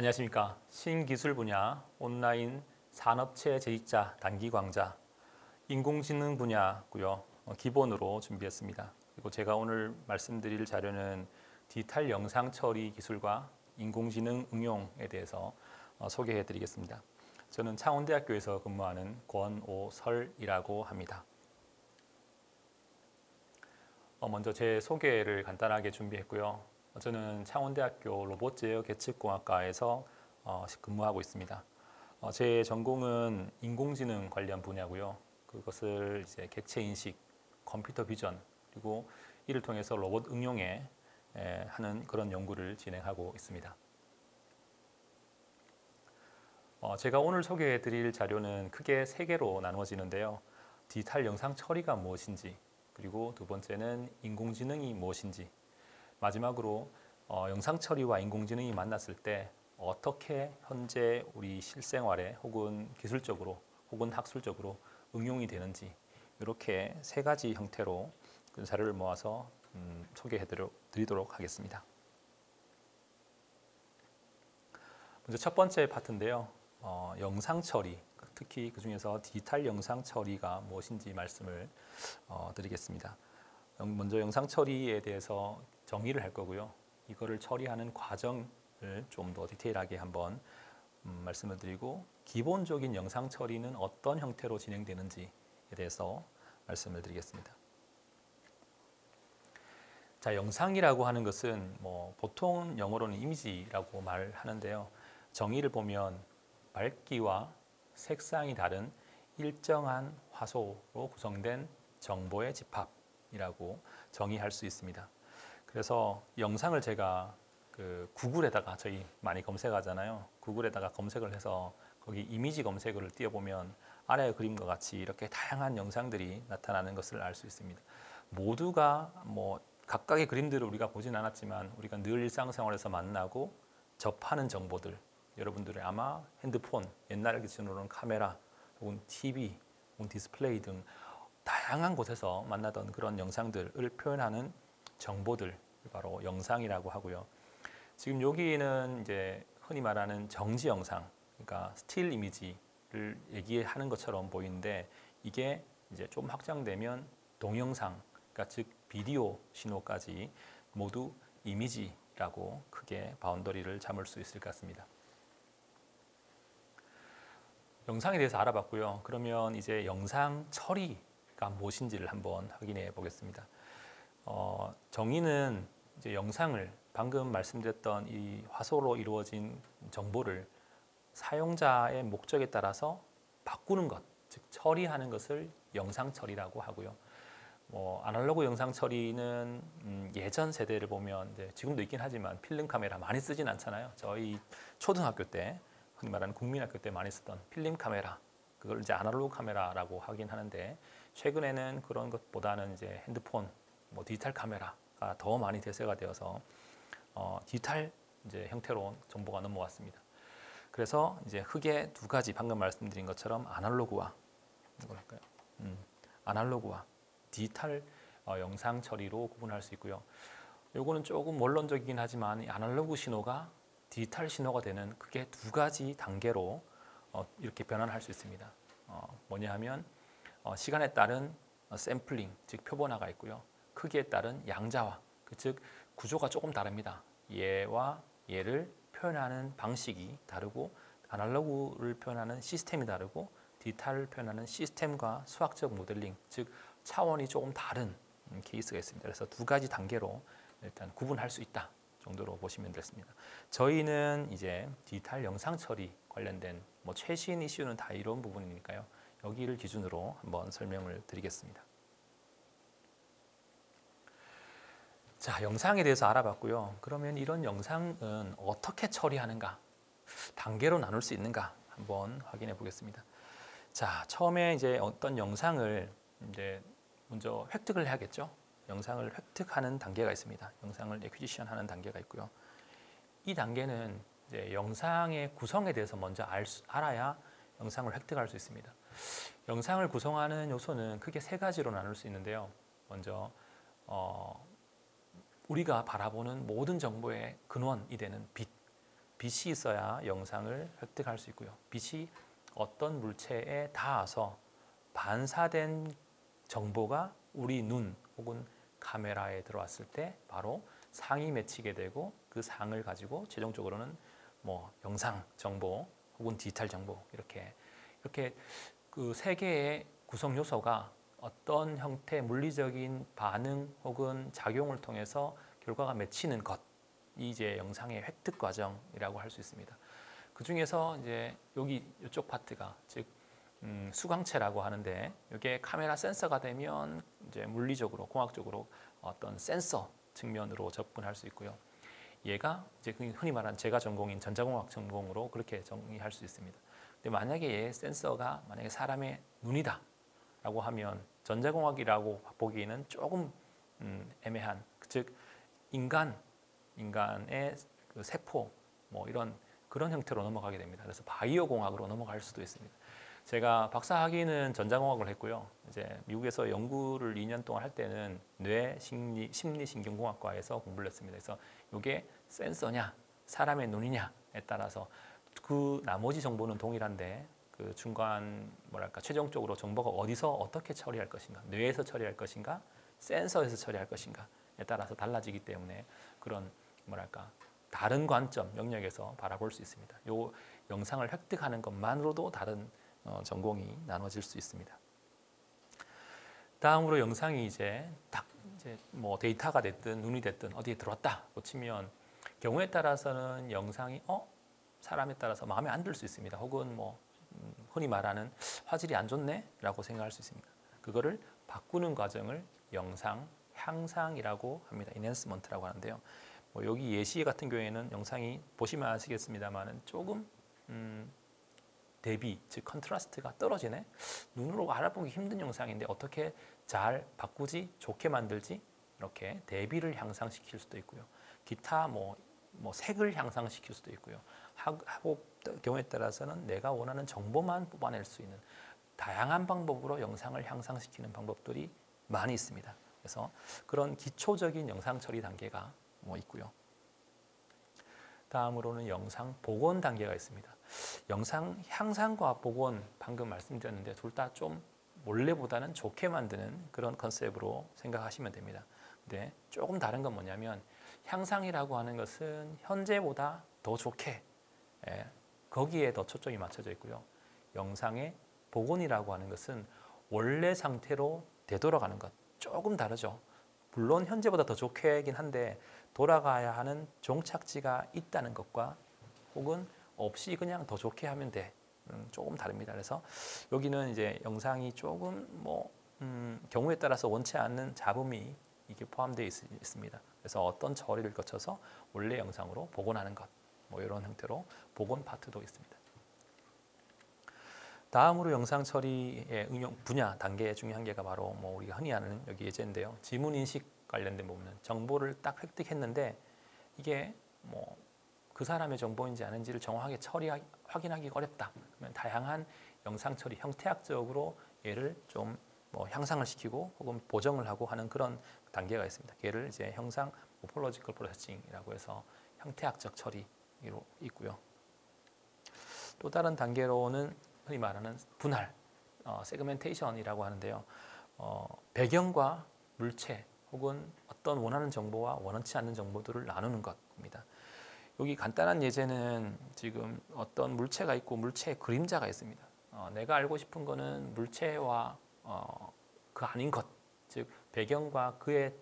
안녕하십니까. 신기술 분야 온라인 산업체 재직자 단기 강좌 인공지능 분야고요. 기본으로 준비했습니다. 그리고 제가 오늘 말씀드릴 자료는 디지털 영상 처리 기술과 인공지능 응용에 대해서 소개해 드리겠습니다. 저는 창원대학교에서 근무하는 권오설이라고 합니다. 먼저 제 소개를 간단하게 준비했고요. 저는 창원대학교 로봇제어계측공학과에서 근무하고 있습니다. 제 전공은 인공지능 관련 분야고요. 그것을 이제 객체 인식, 컴퓨터 비전 그리고 이를 통해서 로봇 응용에 하는 그런 연구를 진행하고 있습니다. 제가 오늘 소개해 드릴 자료는 크게 세 개로 나누어지는데요. 디지털 영상 처리가 무엇인지, 그리고 두 번째는 인공지능이 무엇인지, 마지막으로 영상 처리와 인공지능이 만났을 때 어떻게 현재 우리 실생활에 혹은 기술적으로 혹은 학술적으로 응용이 되는지, 이렇게 세 가지 형태로 그 자료를 모아서 소개해 드리도록 하겠습니다. 먼저 첫 번째 파트인데요. 영상 처리, 특히 그 중에서 디지털 영상 처리가 무엇인지 말씀을 드리겠습니다. 먼저 영상 처리에 대해서 정의를 할 거고요. 이거를 처리하는 과정을 좀 더 디테일하게 한번 말씀을 드리고, 기본적인 영상 처리는 어떤 형태로 진행되는지에 대해서 말씀을 드리겠습니다. 자, 영상이라고 하는 것은 보통 영어로는 이미지라고 말하는데요. 정의를 보면 밝기와 색상이 다른 일정한 화소로 구성된 정보의 집합이라고 정의할 수 있습니다. 그래서 영상을 제가 구글에다가 저희 많이 검색하잖아요. 구글에다가 검색을 해서 거기 이미지 검색어를 띄워보면 아래 그림과 같이 이렇게 다양한 영상들이 나타나는 것을 알 수 있습니다. 모두가 각각의 그림들을 우리가 보진 않았지만 우리가 늘 일상생활에서 만나고 접하는 정보들, 여러분들의 아마 핸드폰, 옛날 기준으로는 카메라, 혹은 TV, 혹은 디스플레이 등 다양한 곳에서 만나던 그런 영상들을 표현하는 정보들, 바로 영상이라고 하고요. 지금 여기는 이제 흔히 말하는 정지 영상, 그러니까 스틸 이미지를 얘기하는 것처럼 보이는데, 이게 이제 좀 확장되면 동영상, 그러니까 즉 비디오 신호까지 모두 이미지라고 크게 바운더리를 잡을 수 있을 것 같습니다. 영상에 대해서 알아봤고요. 그러면 이제 영상 처리가 무엇인지를 한번 확인해 보겠습니다. 정의는 이제 영상을 방금 말씀드렸던 이 화소로 이루어진 정보를 사용자의 목적에 따라서 바꾸는 것, 즉 처리하는 것을 영상 처리라고 하고요. 아날로그 영상 처리는 예전 세대를 보면 이제 지금도 있긴 하지만 필름 카메라 많이 쓰진 않잖아요. 저희 초등학교 때, 흔히 말하는 국민학교 때 많이 쓰던 필름 카메라, 그걸 이제 아날로그 카메라라고 하긴 하는데, 최근에는 그런 것보다는 이제 핸드폰, 디지털 카메라가 더 많이 대세가 되어서 디지털 이제 형태로 정보가 넘어왔습니다. 그래서 이제 크게 두 가지, 방금 말씀드린 것처럼 아날로그와 아날로그와 디지털 영상 처리로 구분할 수 있고요. 요거는 조금 원론적이긴 하지만 이 아날로그 신호가 디지털 신호가 되는 크게 두 가지 단계로 이렇게 변환할 수 있습니다. 뭐냐 하면 시간에 따른 샘플링, 즉 표본화가 있고요. 크기에 따른 양자화, 즉 구조가 조금 다릅니다. 얘와 얘를 표현하는 방식이 다르고, 아날로그를 표현하는 시스템이 다르고, 디지털을 표현하는 시스템과 수학적 모델링, 즉 차원이 조금 다른 케이스가 있습니다. 그래서 두 가지 단계로 일단 구분할 수 있다 정도로 보시면 됐습니다. 저희는 이제 디지털 영상 처리 관련된 최신 이슈는 다 이런 부분이니까요. 여기를 기준으로 한번 설명을 드리겠습니다. 자, 영상에 대해서 알아봤고요. 그러면 이런 영상은 어떻게 처리하는가, 단계로 나눌 수 있는가 한번 확인해 보겠습니다. 자, 처음에 이제 어떤 영상을 이제 먼저 획득을 해야겠죠. 영상을 획득하는 단계가 있습니다. 영상을 애퀴지션 하는 단계가 있고요. 이 단계는 이제 영상의 구성에 대해서 먼저 알아야 영상을 획득할 수 있습니다. 영상을 구성하는 요소는 크게 세 가지로 나눌 수 있는데요. 먼저 우리가 바라보는 모든 정보의 근원이 되는 빛, 빛이 있어야 영상을 획득할 수 있고요. 빛이 어떤 물체에 닿아서 반사된 정보가 우리 눈 혹은 카메라에 들어왔을 때 바로 상이 맺히게 되고 그 상을 가지고 최종적으로는 뭐 영상 정보 혹은 디지털 정보 이렇게 그 세 개의 구성 요소가 어떤 형태의 물리적인 반응 혹은 작용을 통해서 결과가 맺히는 것, 이 이제 영상의 획득 과정이라고 할 수 있습니다. 그 중에서 이제 이쪽 파트가 즉 수광체라고 하는데 이게 카메라 센서가 되면 이제 물리적으로 공학적으로 어떤 센서 측면으로 접근할 수 있고요. 얘가 이제 흔히 말하는 제가 전공인 전자공학 전공으로 그렇게 정의할 수 있습니다. 근데 만약에 얘 센서가 만약에 사람의 눈이다라고 하면 전자공학이라고 보기에는 조금 애매한, 즉 인간의 그 세포 뭐 이런 그런 형태로 넘어가게 됩니다. 그래서 바이오 공학으로 넘어갈 수도 있습니다. 제가 박사 학위는 전자공학을 했고요. 이제 미국에서 연구를 2년 동안 할 때는 뇌 심리신경공학과에서 공부를 했습니다. 그래서 이게 센서냐, 사람의 눈이냐에 따라서 그 나머지 정보는 동일한데 그 중간 뭐랄까 최종적으로 정보가 어디서 어떻게 처리할 것인가, 뇌에서 처리할 것인가, 센서에서 처리할 것인가에 따라서 달라지기 때문에 그런 뭐랄까 다른 관점 영역에서 바라볼 수 있습니다. 요 영상을 획득하는 것만으로도 다른 전공이 나눠질 수 있습니다. 다음으로 영상이 이제 뭐 데이터가 됐든 눈이 됐든 어디에 들어왔다고 치면 경우에 따라서는 영상이 사람에 따라서 마음에 안 들 수 있습니다. 혹은 뭐 흔히 말하는 화질이 안 좋네라고 생각할 수 있습니다. 그거를 바꾸는 과정을 영상 향상이라고 합니다. 인핸스먼트라고 하는데요. 뭐 여기 예시 같은 경우에는 영상이 보시면 아시겠습니다만은 조금 대비, 즉 컨트라스트가 떨어지네. 눈으로 알아보기 힘든 영상인데 어떻게 잘 바꾸지, 좋게 만들지, 이렇게 대비를 향상시킬 수도 있고요. 기타 뭐 색을 향상시킬 수도 있고요. 하고 경우에 따라서는 내가 원하는 정보만 뽑아낼 수 있는 다양한 방법으로 영상을 향상시키는 방법들이 많이 있습니다. 그래서 그런 기초적인 영상 처리 단계가 뭐 있고요. 다음으로는 영상 복원 단계가 있습니다. 영상 향상과 복원 방금 말씀드렸는데 둘 다 좀 원래보다는 좋게 만드는 그런 컨셉으로 생각하시면 됩니다. 근데 조금 다른 건 뭐냐면 향상이라고 하는 것은 현재보다 더 좋게 거기에 더 초점이 맞춰져 있고요. 영상의 복원이라고 하는 것은 원래 상태로 되돌아가는 것, 조금 다르죠. 물론 현재보다 더 좋게긴 한데 돌아가야 하는 종착지가 있다는 것과 혹은 없이 그냥 더 좋게 하면 돼. 조금 다릅니다. 그래서 여기는 이제 영상이 조금 경우에 따라서 원치 않는 잡음이 이게 포함되어 있습니다. 그래서 어떤 처리를 거쳐서 원래 영상으로 복원하는 것, 뭐 이런 형태로 복원 파트도 있습니다. 다음으로 영상 처리의 응용 분야 단계 중에 한 개가 바로 뭐 우리가 흔히 아는 여기 예제인데요. 지문 인식 관련된 부분은 정보를 딱 획득했는데 이게 뭐 그 사람의 정보인지 아닌지를 정확하게 확인하기가 어렵다. 그러면 다양한 영상 처리 형태학적으로 얘를 좀 뭐 향상을 시키고 혹은 보정을 하고 하는 그런 단계가 있습니다. 얘를 이제 형상 모폴로지컬 프로세싱이라고 해서 형태학적 처리로 있고요. 또 다른 단계로는 흔히 말하는 분할, 세그멘테이션이라고 하는데요. 배경과 물체 혹은 어떤 원하는 정보와 원하지 않는 정보들을 나누는 것입니다. 여기 간단한 예제는 지금 어떤 물체가 있고 물체의 그림자가 있습니다. 내가 알고 싶은 거는 물체와 그 아닌 것, 즉 배경과 그에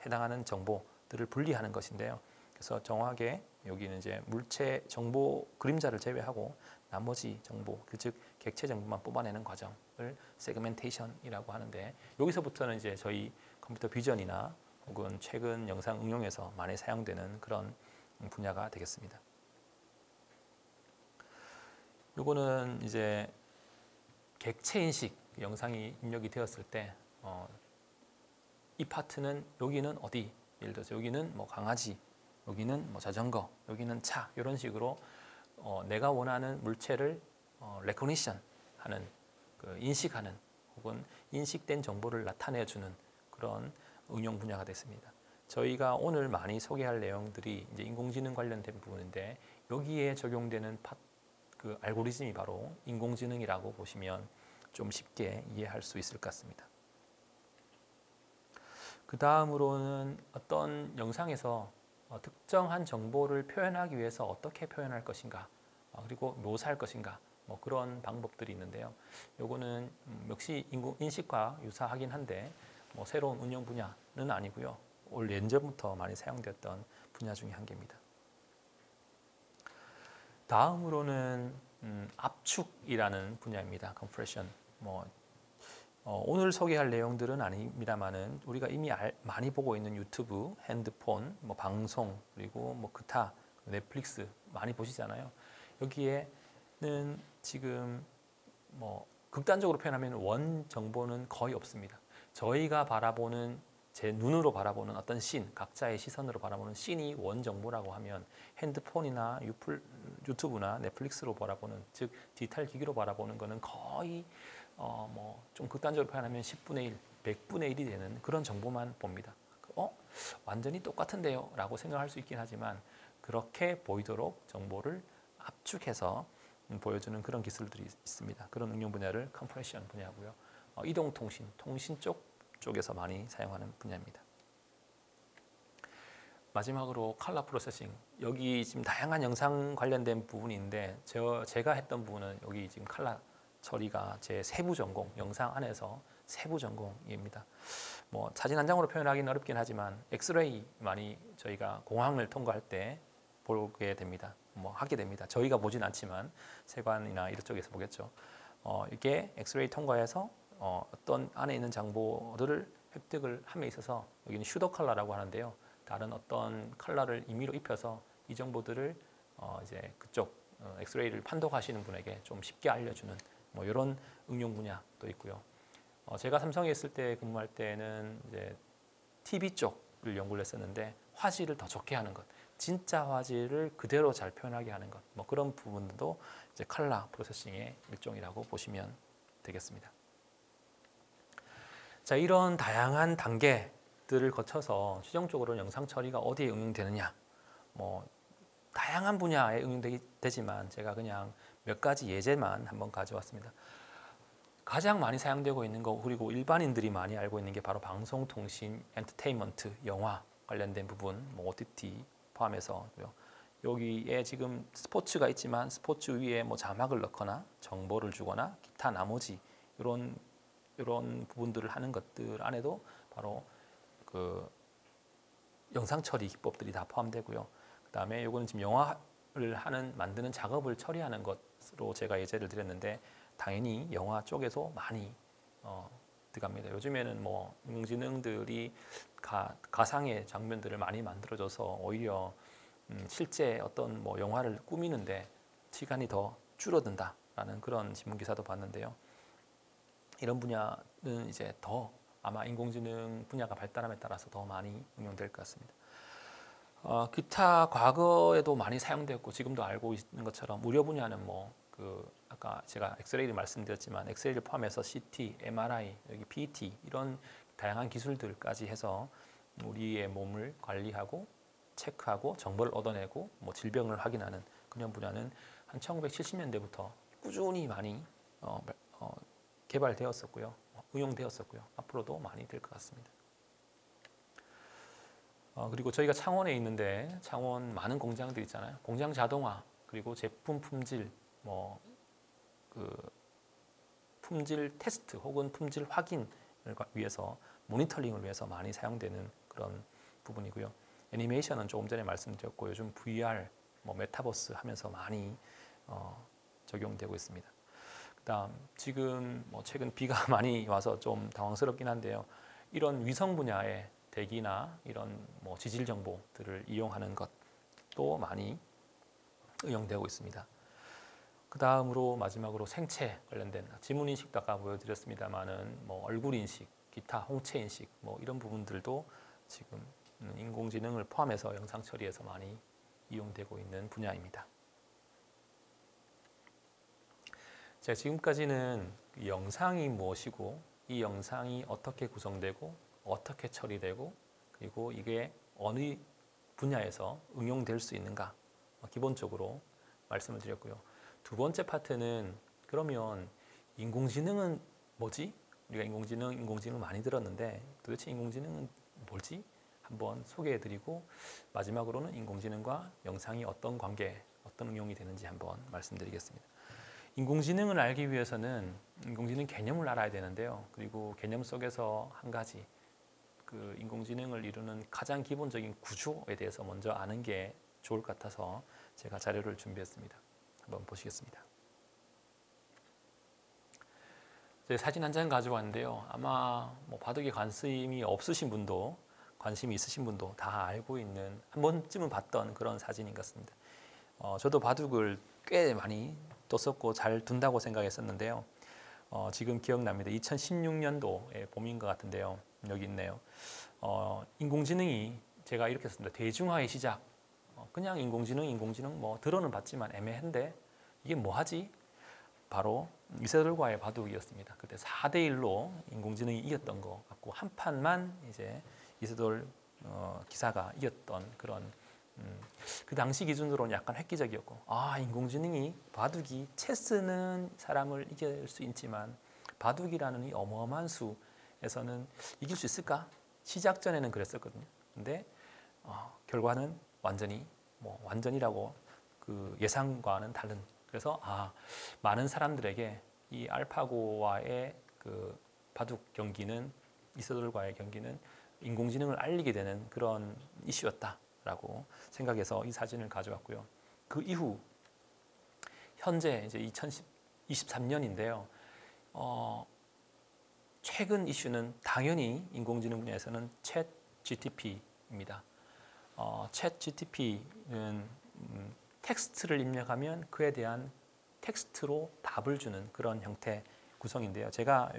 해당하는 정보들을 분리하는 것인데요. 그래서 정확하게 여기는 이제 물체 정보 그림자를 제외하고 나머지 정보, 즉 객체 정보만 뽑아내는 과정을 세그멘테이션이라고 하는데 여기서부터는 이제 저희 컴퓨터 비전이나 혹은 최근 영상 응용에서 많이 사용되는 그런 분야가 되겠습니다. 요거는 이제 객체 인식 영상이 입력이 되었을 때 이 파트는 여기는 어디? 예를 들어서 여기는 뭐 강아지, 여기는 뭐 자전거, 여기는 차 이런 식으로 내가 원하는 물체를 레코니션 하는 인식하는 혹은 인식된 정보를 나타내주는 그런 응용 분야가 됐습니다. 저희가 오늘 많이 소개할 내용들이 이제 인공지능 관련된 부분인데 여기에 적용되는 그 알고리즘이 바로 인공지능이라고 보시면 좀 쉽게 이해할 수 있을 것 같습니다. 그 다음으로는 어떤 영상에서 특정한 정보를 표현하기 위해서 어떻게 표현할 것인가, 그리고 묘사할 것인가, 뭐 그런 방법들이 있는데요. 요거는 역시 인식과 유사하긴 한데 뭐 새로운 응용 분야는 아니고요. 올 예전부터 많이 사용되었던 분야 중에 한 개입니다. 다음으로는 압축이라는 분야입니다. compression. 오늘 소개할 내용들은 아닙니다만은 우리가 이미 많이 보고 있는 유튜브, 핸드폰, 뭐 방송, 그리고 뭐 기타, 넷플릭스 많이 보시잖아요. 여기에는 지금 뭐 극단적으로 표현하면 원 정보는 거의 없습니다. 저희가 바라보는, 제 눈으로 바라보는 어떤 씬, 각자의 시선으로 바라보는 씬이 원 정보라고 하면 핸드폰이나 유튜브나 넷플릭스로 바라보는, 즉 디지털 기기로 바라보는 거는 거의 뭐 좀 극단적으로 표현하면 10분의 1, 100분의 1이 되는 그런 정보만 봅니다. 완전히 똑같은데요? 라고 생각할 수 있긴 하지만 그렇게 보이도록 정보를 압축해서 보여주는 그런 기술들이 있습니다. 그런 응용 분야를 컴프레션 분야고요. 이동통신, 통신 쪽에서 많이 사용하는 분야입니다. 마지막으로 컬러 프로세싱. 여기 지금 다양한 영상 관련된 부분인데 제가 했던 부분은 여기 지금 컬러 처리가 제 세부 전공, 영상 안에서 세부 전공입니다. 뭐 사진 한 장으로 표현하기는 어렵긴 하지만 엑스레이 많이 저희가 공항을 통과할 때 보게 됩니다. 뭐 하게 됩니다. 저희가 보진 않지만 세관이나 이런 쪽에서 보겠죠. 이게 엑스레이 통과해서 어떤 안에 있는 정보들을 획득을 함에 있어서 여기는 슈더 컬러라고 하는데요. 다른 어떤 컬러를 임의로 입혀서 이 정보들을 이제 그쪽 엑스레이를 판독하시는 분에게 좀 쉽게 알려주는 뭐 이런 응용 분야도 있고요. 제가 삼성에 있을 때 근무할 때는 이제 TV 쪽을 연구를 했었는데 화질을 더 좋게 하는 것, 진짜 화질을 그대로 잘 표현하게 하는 것, 뭐 그런 부분도 이제 컬러 프로세싱의 일종이라고 보시면 되겠습니다. 자, 이런 다양한 단계들을 거쳐서 최종적으로 영상 처리가 어디에 응용되느냐, 뭐 다양한 분야에 응용되지만 제가 그냥 몇 가지 예제만 한번 가져왔습니다. 가장 많이 사용되고 있는 거, 그리고 일반인들이 많이 알고 있는 게 바로 방송통신, 엔터테인먼트, 영화 관련된 부분, 뭐 OTT 포함해서요. 여기에 지금 스포츠가 있지만 스포츠 위에 뭐 자막을 넣거나 정보를 주거나 기타 나머지 이런 부분들을 하는 것들 안에도 바로 그 영상 처리 기법들이 다 포함되고요. 그다음에 요거는 지금 영화를 만드는 작업을 처리하는 것으로 제가 예제를 드렸는데 당연히 영화 쪽에서 많이 들어갑니다. 요즘에는 뭐 인공지능들이 가상의 장면들을 많이 만들어줘서 오히려 실제 어떤 뭐 영화를 꾸미는데 시간이 더 줄어든다라는 그런 신문 기사도 봤는데요. 이런 분야는 이제 더 아마 인공지능 분야가 발달함에 따라서 더 많이 응용될 것 같습니다. 기타 과거에도 많이 사용되었고 지금도 알고 있는 것처럼 의료 분야는 뭐 아까 제가 엑스레이를 말씀드렸지만 엑스레이를 포함해서 CT, MRI, 여기 PET 이런 다양한 기술들까지 해서 우리의 몸을 관리하고 체크하고 정보를 얻어내고 뭐 질병을 확인하는 그런 분야는 한 1970년대부터 꾸준히 많이 개발되었었고요, 응용되었었고요. 앞으로도 많이 될 것 같습니다. 그리고 저희가 창원에 있는데 창원 많은 공장들 있잖아요. 공장 자동화 그리고 제품 품질 품질 테스트 혹은 품질 확인을 위해서 모니터링을 위해서 많이 사용되는 그런 부분이고요. 애니메이션은 조금 전에 말씀드렸고 요즘 VR, 메타버스 하면서 많이 적용되고 있습니다. 그다음 지금 최근 비가 많이 와서 좀 당황스럽긴 한데요. 이런 위성 분야의 대기나 이런 지질 정보들을 이용하는 것도 많이 응용되고 있습니다. 그 다음으로 마지막으로 생체 관련된 지문 인식도 아까 보여드렸습니다만은 얼굴 인식, 기타 홍채 인식 이런 부분들도 지금 인공지능을 포함해서 영상 처리에서 많이 이용되고 있는 분야입니다. 자, 지금까지는 영상이 무엇이고 이 영상이 어떻게 구성되고 어떻게 처리되고 그리고 이게 어느 분야에서 응용될 수 있는가 기본적으로 말씀을 드렸고요. 두 번째 파트는 그러면 인공지능은 뭐지? 우리가 인공지능 많이 들었는데 도대체 인공지능은 뭘지? 한번 소개해드리고 마지막으로는 인공지능과 영상이 어떤 관계, 어떤 응용이 되는지 한번 말씀드리겠습니다. 인공지능을 알기 위해서는 인공지능 개념을 알아야 되는데요. 그리고 개념 속에서 한 가지 그 인공지능을 이루는 가장 기본적인 구조에 대해서 먼저 아는 게 좋을 것 같아서 제가 자료를 준비했습니다. 한번 보시겠습니다. 사진 한 장 가져왔는데요. 아마 바둑에 관심이 없으신 분도 관심이 있으신 분도 다 알고 있는 한 번쯤은 봤던 그런 사진인 것 같습니다. 저도 바둑을 꽤 많이 뒀었고 잘 둔다고 생각했었는데요. 지금 기억납니다. 2016년도의 봄인 것 같은데요. 여기 있네요. 인공지능이 제가 이렇게 썼습니다. 대중화의 시작. 그냥 인공지능 뭐 들어는 봤지만 애매한데 이게 뭐 하지? 바로 이세돌과의 바둑이었습니다. 그때 4대1로 인공지능이 이겼던 것 같고 한 판만 이제 이세돌 기사가 이겼던 그런 그 당시 기준으로는 약간 획기적이었고 인공지능이 바둑이 체스는 사람을 이길 수 있지만 바둑이라는 이 어마어마한 수에서는 이길 수 있을까? 시작전에는 그랬었거든요. 근데 결과는 완전히라고 그 예상과는 다른 그래서 많은 사람들에게 이 알파고와의 그 바둑 경기는 이세돌과의 경기는 인공지능을 알리게 되는 그런 이슈였다라고 생각해서 이 사진을 가져왔고요. 그 이후 현재 이제 2023년인데요. 최근 이슈는 당연히 인공지능 분야에서는 챗 GTP입니다. 챗 GTP는 텍스트를 입력하면 그에 대한 텍스트로 답을 주는 그런 형태 구성인데요. 제가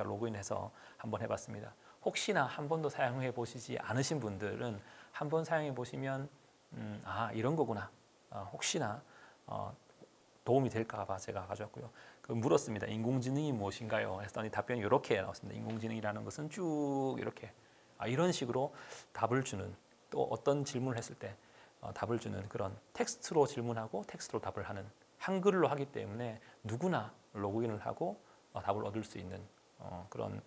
로그인해서 한번 해봤습니다. 혹시나 한 번도 사용해 보시지 않으신 분들은 한번 사용해 보시면 이런 거구나. 혹시나 도움이 될까 봐 제가 가져왔고요. 물었습니다. 인공지능이 무엇인가요? 했더니 답변이 이렇게 나왔습니다. 인공지능이라는 것은 쭉 이렇게 이런 식으로 답을 주는 또 어떤 질문을 했을 때 답을 주는 그런 텍스트로 질문하고 텍스트로 답을 하는 한글로 하기 때문에 누구나 로그인을 하고 답을 얻을 수 있는 그런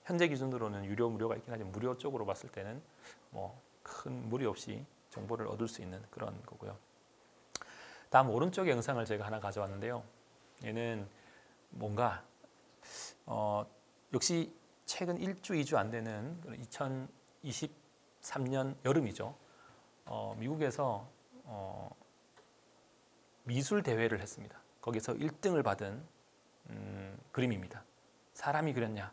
현재 기준으로는 유료 무료가 있긴 하지만 무료 쪽으로 봤을 때는 큰 무리 없이 정보를 얻을 수 있는 그런 거고요. 다음 오른쪽 영상을 제가 하나 가져왔는데요. 얘는 뭔가 역시 최근 1주, 2주 안 되는 2023년 여름이죠. 미국에서 미술 대회를 했습니다. 거기서 1등을 받은 그림입니다. 사람이 그렸냐?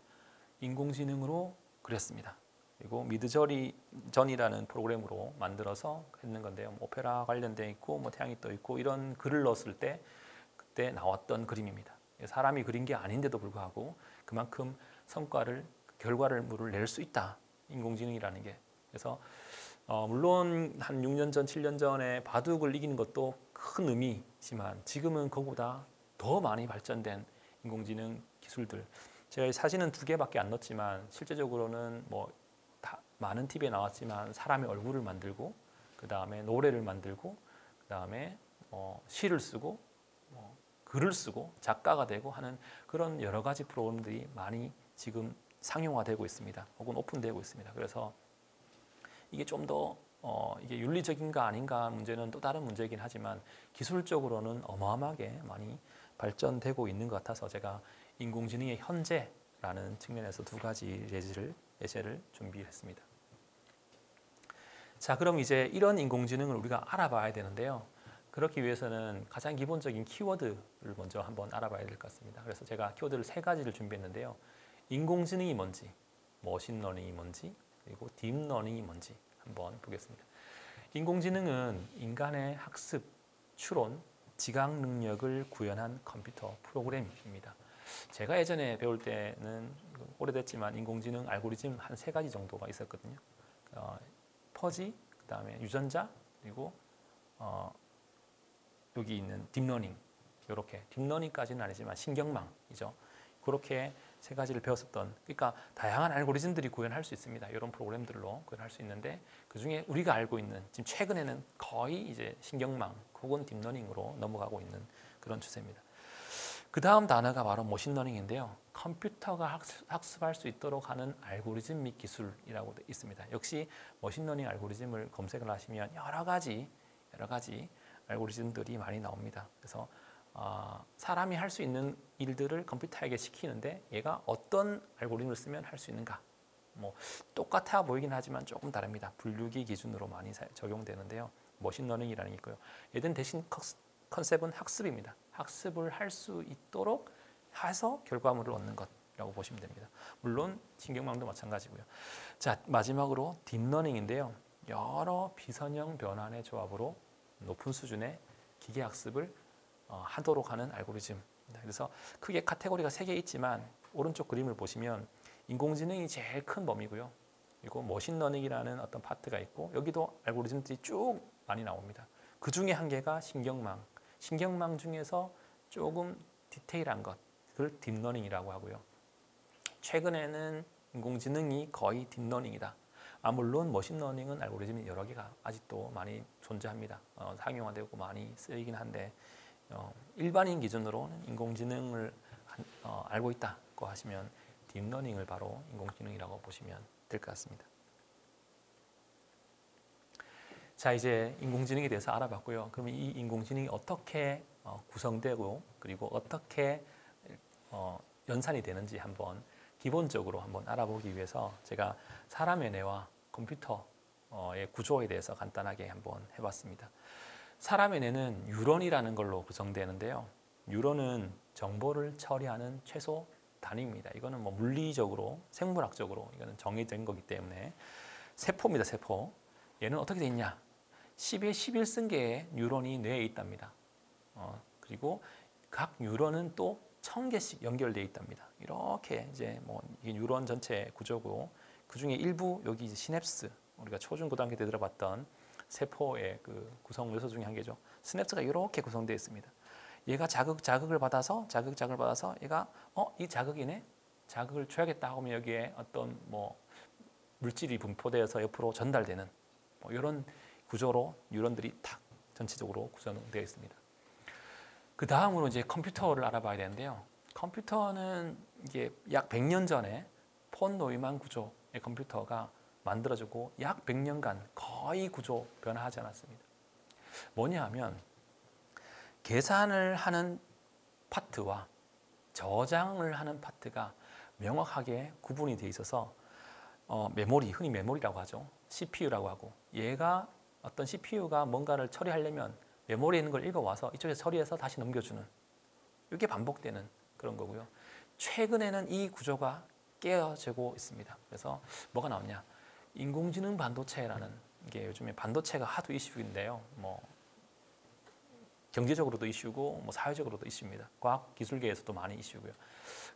인공지능으로 그렸습니다. 그리고 미드저니라는 프로그램으로 만들어서 했는 건데요. 오페라 관련돼 있고 태양이 떠 있고 이런 글을 넣었을 때 그때 나왔던 그림입니다. 사람이 그린 게 아닌데도 불구하고 그만큼 결과를 낼 수 있다. 인공지능이라는 게. 그래서 물론 한 6년 전, 7년 전에 바둑을 이기는 것도 큰 의미지만 지금은 그거보다 더 많이 발전된 인공지능 기술들. 제가 이 사진은 2개밖에 안 넣었지만 실제적으로는 많은 TV에 나왔지만 사람의 얼굴을 만들고 그 다음에 노래를 만들고 그 다음에 시를 쓰고 글을 쓰고 작가가 되고 하는 그런 여러 가지 프로그램들이 많이 지금 상용화되고 있습니다. 혹은 오픈되고 있습니다. 그래서 이게 좀 더 이게 윤리적인가 아닌가 문제는 또 다른 문제이긴 하지만 기술적으로는 어마어마하게 많이 발전되고 있는 것 같아서 제가 인공지능의 현재라는 측면에서 2가지 예제를 준비했습니다. 자, 그럼 이제 이런 인공지능을 우리가 알아봐야 되는데요. 그렇기 위해서는 가장 기본적인 키워드를 먼저 한번 알아봐야 될 것 같습니다. 그래서 제가 키워드를 3가지를 준비했는데요. 인공지능이 뭔지, 머신러닝이 뭔지, 그리고 딥러닝이 뭔지 한번 보겠습니다. 인공지능은 인간의 학습, 추론, 지각 능력을 구현한 컴퓨터 프로그램입니다. 제가 예전에 배울 때는 오래됐지만 인공지능 알고리즘 한 3가지 정도가 있었거든요. 퍼지, 그 다음에 유전자, 그리고 여기 있는 딥러닝. 이렇게 딥러닝까지는 아니지만 신경망이죠. 그렇게 세 가지를 배웠었던, 그러니까 다양한 알고리즘들이 구현할 수 있습니다. 이런 프로그램들로 구현할 수 있는데 그 중에 우리가 알고 있는 지금 최근에는 거의 이제 신경망 혹은 딥러닝으로 넘어가고 있는 그런 추세입니다. 그 다음 단어가 바로 머신러닝인데요. 컴퓨터가 학습할 수 있도록 하는 알고리즘 및 기술이라고 있습니다. 역시 머신러닝 알고리즘을 검색을 하시면 여러 가지 알고리즘들이 많이 나옵니다. 그래서 사람이 할 수 있는 일들을 컴퓨터에게 시키는데 얘가 어떤 알고리즘을 쓰면 할 수 있는가? 뭐 똑같아 보이긴 하지만 조금 다릅니다. 분류기 기준으로 많이 적용되는데요. 머신러닝이라는 게 있고요. 얘는 대신 컨셉은 학습입니다. 학습을 할 수 있도록 해서 결과물을 얻는 것이라고 보시면 됩니다. 물론 신경망도 마찬가지고요. 자, 마지막으로 딥러닝인데요. 여러 비선형 변환의 조합으로 높은 수준의 기계학습을 하도록 하는 알고리즘입니다. 그래서 크게 카테고리가 3개 있지만 오른쪽 그림을 보시면 인공지능이 제일 큰 범위고요. 그리고 머신러닝이라는 어떤 파트가 있고 여기도 알고리즘들이 쭉 많이 나옵니다. 그 중에 한 개가 신경망 중에서 조금 디테일한 것, 그걸 딥러닝이라고 하고요. 최근에는 인공지능이 거의 딥러닝이다. 물론 머신러닝은 알고리즘이 여러 개가 아직도 많이 존재합니다. 상용화되고 많이 쓰이긴 한데 일반인 기준으로는 인공지능을 알고 있다고 하시면 딥러닝을 바로 인공지능이라고 보시면 될 것 같습니다. 자, 이제 인공지능에 대해서 알아봤고요. 그러면 이 인공지능이 어떻게 구성되고 그리고 어떻게 연산이 되는지 한번 기본적으로 한번 알아보기 위해서 제가 사람의 뇌와 컴퓨터의 구조에 대해서 간단하게 한번 해봤습니다. 사람의 뇌는 뉴런이라는 걸로 구성되는데요. 뉴런은 정보를 처리하는 최소 단위입니다. 이거는 뭐 물리적으로, 생물학적으로 이거는 정해진 거기 때문에 세포입니다. 세포. 얘는 어떻게 돼 있냐? 10의 11승계의 뉴런이 뇌에 있답니다. 그리고 각 뉴런은 또 1000개씩 연결되어 있답니다. 이렇게 이제 뭐 이게 뉴런 전체 구조고 그 중에 일부 여기 이제 시냅스, 우리가 초중고등학교 때 들어봤던 세포의 그 구성 요소 중에 한 개죠. 시냅스가 이렇게 구성되어 있습니다. 얘가 자극을 받아서 얘가 이 자극이네, 자극을 줘야겠다 하면 여기에 어떤 뭐 물질이 분포되어서 옆으로 전달되는 뭐 이런 구조로 뉴런들이 탁 전체적으로 구성되어 있습니다. 그 다음으로 이제 컴퓨터를 알아봐야 되는데요. 컴퓨터는 이게 약 100년 전에 폰 노이만 구조의 컴퓨터가 만들어지고 약 100년간 거의 구조 변화하지 않았습니다. 뭐냐 하면 계산을 하는 파트와 저장을 하는 파트가 명확하게 구분이 되어 있어서 메모리, 흔히 메모리라고 하죠. CPU라고 하고 얘가 어떤 CPU가 뭔가를 처리하려면 메모리에 있는 걸 읽어와서 이쪽에서 처리해서 다시 넘겨주는 이게 반복되는 그런 거고요. 최근에는 이 구조가 깨어지고 있습니다. 그래서 뭐가 나오냐? 인공지능 반도체라는 게 요즘에 반도체가 하도 이슈인데요. 뭐 경제적으로도 이슈고 뭐 사회적으로도 이슈입니다. 과학 기술계에서도 많이 이슈고요.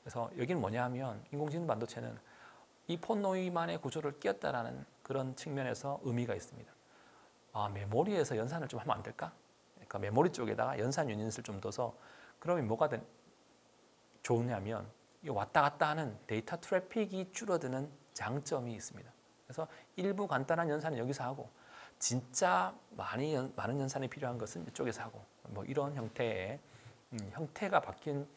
그래서 여기는 뭐냐 하면 인공지능 반도체는 이 폰 노이만의 구조를 끼웠다라는 그런 측면에서 의미가 있습니다. 메모리에서 연산을 좀 하면 안 될까? 그러니까 메모리 쪽에다가 연산 유닛을 좀 둬서 그러면 뭐가 좋냐면 이 왔다 갔다 하는 데이터 트래픽이 줄어드는 장점이 있습니다. 그래서 일부 간단한 연산은 여기서 하고 진짜 많은 연산이 필요한 것은 이쪽에서 하고 뭐 이런 형태의 형태가 바뀐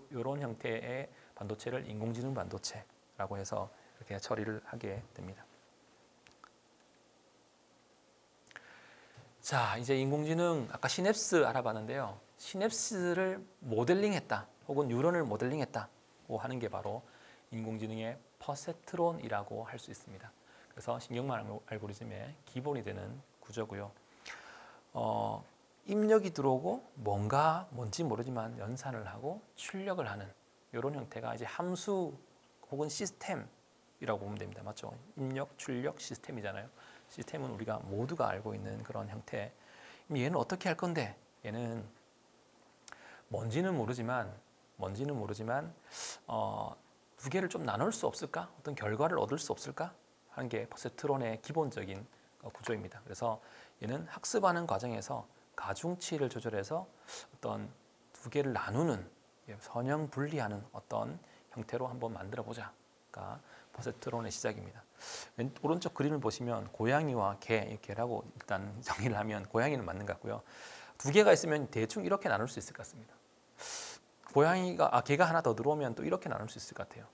이런 형태의 반도체를 인공지능 반도체라고 해서 이렇게 처리를 하게 됩니다. 자, 이제 인공지능 아까 시냅스 알아봤는데요. 시냅스를 모델링했다 혹은 뉴런을 모델링했다고 하는 게 바로 인공지능의 퍼셉트론이라고 할 수 있습니다. 그래서 신경망 알고리즘의 기본이 되는 구조고요. 입력이 들어오고 뭔지 모르지만 연산을 하고 출력을 하는 이런 형태가 이제 함수 혹은 시스템이라고 보면 됩니다. 맞죠? 입력, 출력, 시스템이잖아요. 시스템은 우리가 모두가 알고 있는 그런 형태. 얘는 어떻게 할 건데? 얘는 뭔지는 모르지만 두 개를 좀 나눌 수 없을까? 어떤 결과를 얻을 수 없을까? 하는 게 퍼셉트론의 기본적인 구조입니다. 그래서 얘는 학습하는 과정에서 가중치를 조절해서 어떤 두 개를 나누는 선형 분리하는 어떤 형태로 한번 만들어 보자가 퍼셉트론의 시작입니다. 오른쪽 그림을 보시면 고양이와 개, 개라고 일단 정의를 하면 고양이는 맞는 것 같고요. 두 개가 있으면 대충 이렇게 나눌 수 있을 것 같습니다. 개가 하나 더 들어오면 또 이렇게 나눌 수 있을 것 같아요.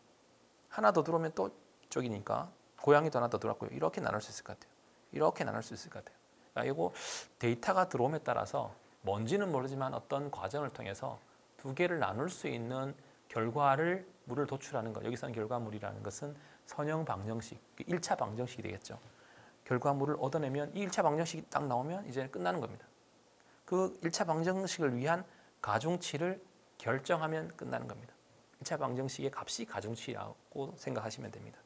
하나 더 들어오면 또 이쪽이니까 고양이도 하나 더 들어왔고요. 이렇게 나눌 수 있을 것 같아요. 이렇게 나눌 수 있을 것 같아요. 그러니까 이거 데이터가 들어옴에 따라서 뭔지는 모르지만 어떤 과정을 통해서 두 개를 나눌 수 있는 물을 도출하는 것. 여기서는 결과물이라는 것은 선형 방정식, 1차 방정식이 되겠죠. 결과물을 얻어내면 이 1차 방정식이 딱 나오면 이제 끝나는 겁니다. 그 1차 방정식을 위한 가중치를 결정하면 끝나는 겁니다. 1차 방정식의 값이 가중치라고 생각하시면 됩니다.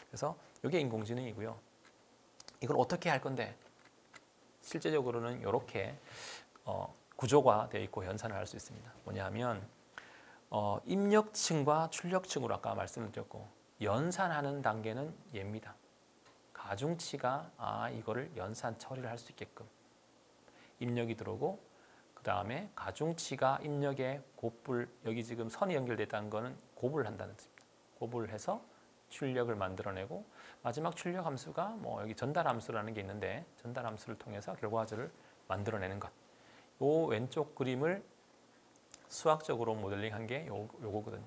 그래서 이게 인공지능이고요. 이걸 어떻게 할 건데 실제적으로는 이렇게 구조가 되어 있고 연산을 할 수 있습니다. 뭐냐 하면 입력층과 출력층으로 아까 말씀드렸고 연산하는 단계는 얘입니다. 가중치가 이거를 연산 처리를 할 수 있게끔 입력이 들어오고 그 다음에 가중치가 입력에 여기 지금 선이 연결됐다는 거는 곱을 한다는 뜻입니다. 곱을 해서 출력을 만들어내고 마지막 출력 함수가 여기 전달 함수라는 게 있는데 전달 함수를 통해서 결과물을 만들어내는 것. 요 왼쪽 그림을 수학적으로 모델링한 게 요거거든요.